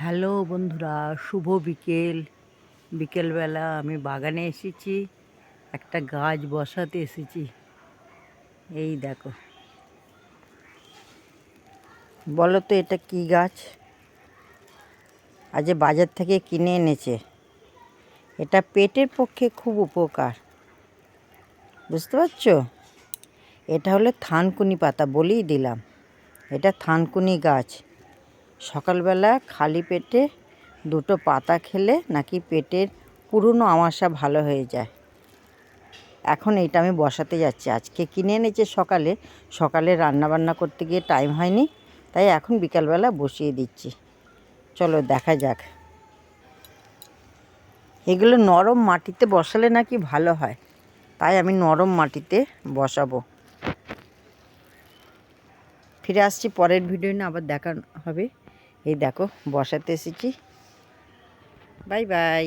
Hello বন্ধুরা, শুভ বিকেল। বিকেলবেলা আমি বাগানে এসেছি, একটা গাছ বসাতে এসেছি। এই দেখো, বলো তো এটা কি গাছ? আজ বাজার থেকে কিনে এনেছে। এটা পেটের পক্ষে খুব উপকার, বুঝতে পারছো? এটা হলো থানকুনি পাতা, বলেই দিলাম। এটা থানকুনি গাছ। সকালবেলা খালি পেটে দুটো পাতা খেলে নাকি পেটের পুরনো আমাশা ভালো হয়ে যায়। এখন এইটা আমি বসাতে যাচ্ছি। আজকে কিনে এনেছে সকালে, সকালে রান্নাবান্না করতে গিয়ে টাইম হয়নি, তাই এখন বিকালবেলা বসিয়ে দিচ্ছি। চলো দেখা যাক। এগুলো নরম মাটিতে বসালে নাকি ভালো হয়, তাই আমি নরম মাটিতে বসাবো। ফিরে আসছি পরের ভিডিও নিয়ে, আবার দেখা হবে। এই দেখো বসাতে এসেছি। Bye bye.